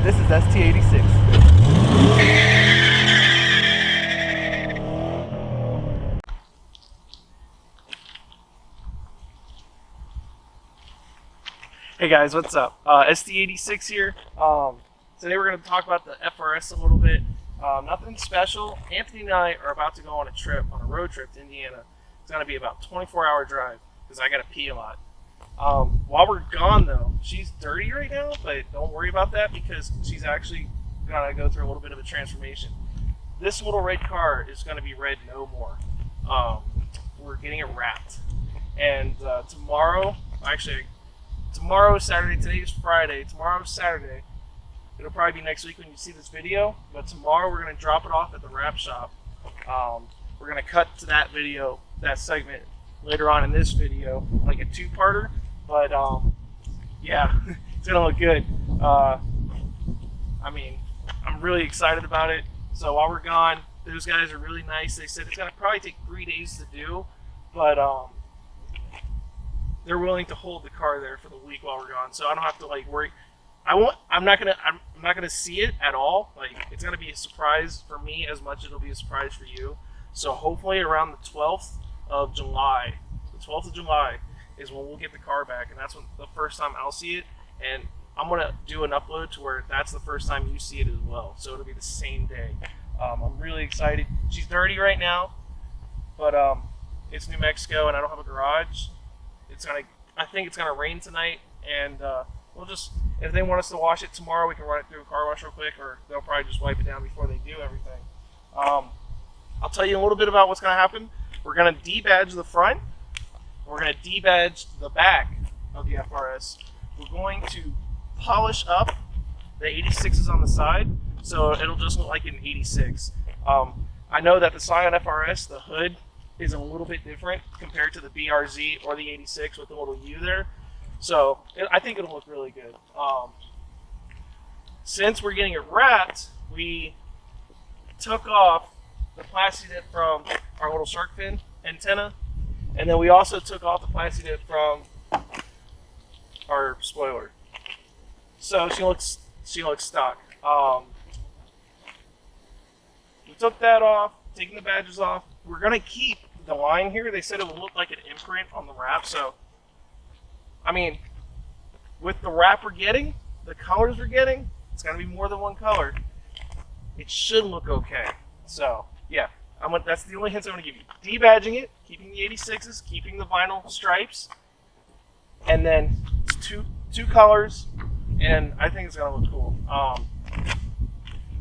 This is ST86. Hey guys, what's up? ST86 here. Today we're going to talk about the FRS a little bit. Nothing special. Anthony and I are about to go on a road trip to Indiana. It's going to be about a 24-hour drive because I got to pee a lot. While we're gone though, she's dirty right now, but don't worry about that because she's actually going to go through a little bit of a transformation. This little red car is going to be red no more. We're getting it wrapped. And tomorrow is Saturday, today is Friday, tomorrow is Saturday. It'll probably be next week when you see this video, but tomorrow we're going to drop it off at the wrap shop. We're going to cut to that video, that segment, later on in this video, like a two-parter, but yeah, it's going to look good. I mean, I'm really excited about it. So while we're gone, those guys are really nice. They said it's going to probably take 3 days to do, but they're willing to hold the car there for the week while we're gone, so I don't have to like worry. I'm not gonna see it at all. Like, it's gonna be a surprise for me as much as it'll be a surprise for you. So hopefully around the 12th of July, is when we'll get the car back, and that's when the first time I'll see it. And I'm gonna do an upload to where that's the first time you see it as well. So it'll be the same day. I'm really excited. She's dirty right now, but it's New Mexico and I don't have a garage. I think it's gonna rain tonight, and we'll just, if they want us to wash it tomorrow, we can run it through a car wash real quick, or they'll probably just wipe it down before they do everything. I'll tell you a little bit about what's going to happen. We're going to debadge the front. We're going to debadge the back of the FRS. We're going to polish up the 86s on the side, so it'll just look like an 86. I know that the Scion FRS, the hood, is a little bit different compared to the BRZ or the 86 with the little U there. So I think it'll look really good. Since we're getting it wrapped, we took off the plastic tip from our little shark fin antenna, and then we also took off the plastic tip from our spoiler. So she looks stock. We took that off, taking the badges off. We're gonna keep the line here. They said it would look like an imprint on the wrap, so I mean, with the wrap we're getting, the colors we're getting, it's going to be more than one color. It should look okay. So, yeah, that's the only hints I'm going to give you. Debadging it, keeping the 86s, keeping the vinyl stripes, and then two colors, and I think it's going to look cool.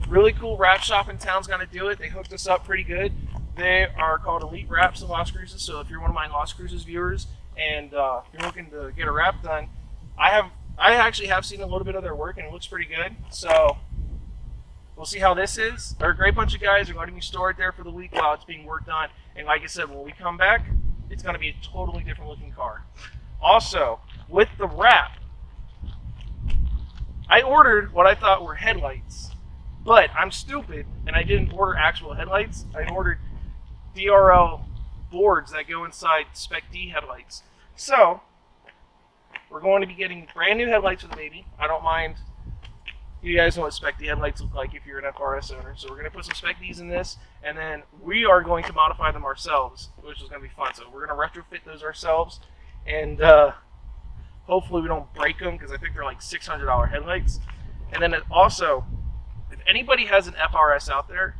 Really cool wrap shop in town's going to do it. They hooked us up pretty good. They are called Elite Wraps in Las Cruces, so if you're one of my Las Cruces viewers, and if you're looking to get a wrap done, I actually have seen a little bit of their work and it looks pretty good. So we'll see how this is. They're a great bunch of guys. They're letting me store it there for the week while it's being worked on. And like I said, when we come back, it's going to be a totally different looking car. Also, with the wrap, I ordered what I thought were headlights, but I'm stupid and I didn't order actual headlights. I ordered DRL boards that go inside Spec D headlights. So we're going to be getting brand new headlights for the baby. I don't mind. You guys know what Spec D headlights look like if you're an FRS owner. So we're going to put some Spec Ds in this, and then we are going to modify them ourselves, which is going to be fun. So we're going to retrofit those ourselves, and hopefully we don't break them because I think they're like $600 headlights. And then also, if anybody has an FRS out there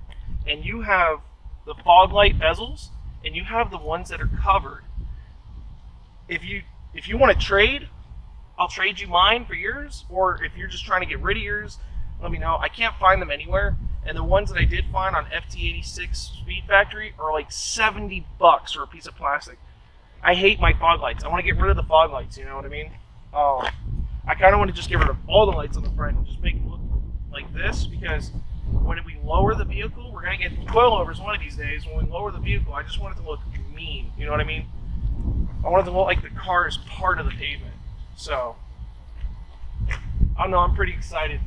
and you have the fog light bezels, and you have the ones that are covered, if you want to trade, I'll trade you mine for yours, or if you're just trying to get rid of yours, let me know. I can't find them anywhere, and the ones that I did find on FT86 Speed Factory are like $70 for a piece of plastic. I hate my fog lights. I want to get rid of the fog lights, you know what I mean? I kind of want to just get rid of all the lights on the front and just make it look like this, because when we lower the vehicle, we're going to get coilovers one of these days. When we lower the vehicle, I just want it to look mean, you know what I mean? I want it to look like the car is part of the pavement. So, I don't know, I'm pretty excited.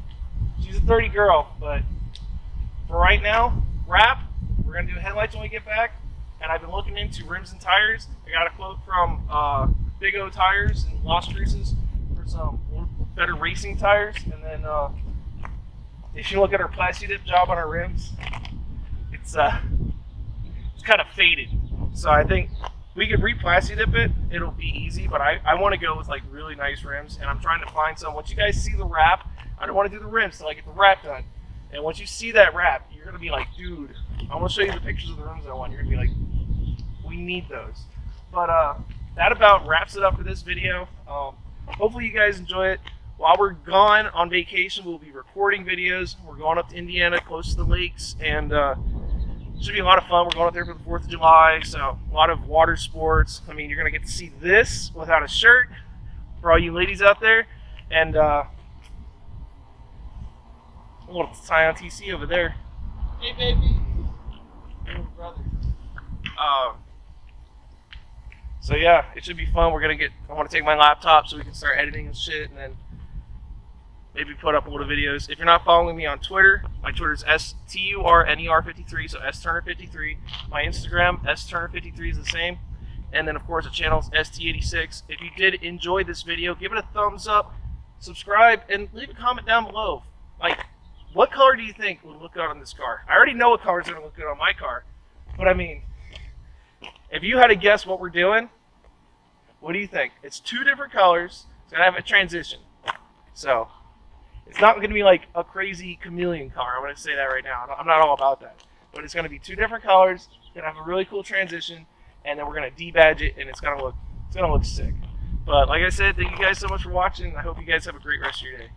She's a 30 girl, but for right now, wrap, we're going to do headlights when we get back, and I've been looking into rims and tires. I got a quote from Big O Tires in Las Cruces for some better racing tires, and then if you look at our plasti dip job on our rims, it's kind of faded. So I think we could re-plasti dip it. It'll be easy, but I want to go with like really nice rims, and I'm trying to find some. Once you guys see the wrap, I don't want to do the rims till I get the wrap done. And once you see that wrap, you're gonna be like, dude, I'm gonna show you the pictures of the rims I want. You're gonna be like, we need those. But that about wraps it up for this video. Hopefully you guys enjoy it. While we're gone on vacation, we'll be recording videos. We're going up to Indiana, close to the lakes, and it should be a lot of fun. We're going up there for the 4th of July, so a lot of water sports. I mean, you're going to get to see this without a shirt for all you ladies out there. And a little Scion TC over there. Hey, baby. Little brother. So yeah, it should be fun. I want to take my laptop so we can start editing and shit, and then maybe put up little videos. If you're not following me on Twitter, my Twitter is STURNER53, so STurner53. My Instagram, STurner53 is the same. And then, of course, the channel is ST86. If you did enjoy this video, give it a thumbs up, subscribe, and leave a comment down below. Like, what color do you think would look good on this car? I already know what color is going to look good on my car, but I mean, if you had to guess what we're doing, what do you think? It's 2 different colors. It's going to have a transition. So it's not going to be like a crazy chameleon car. I'm going to say that right now. I'm not all about that. But it's going to be 2 different colors. It's going to have a really cool transition. And then we're going to debadge it, and it's going to look sick. But like I said, thank you guys so much for watching. I hope you guys have a great rest of your day.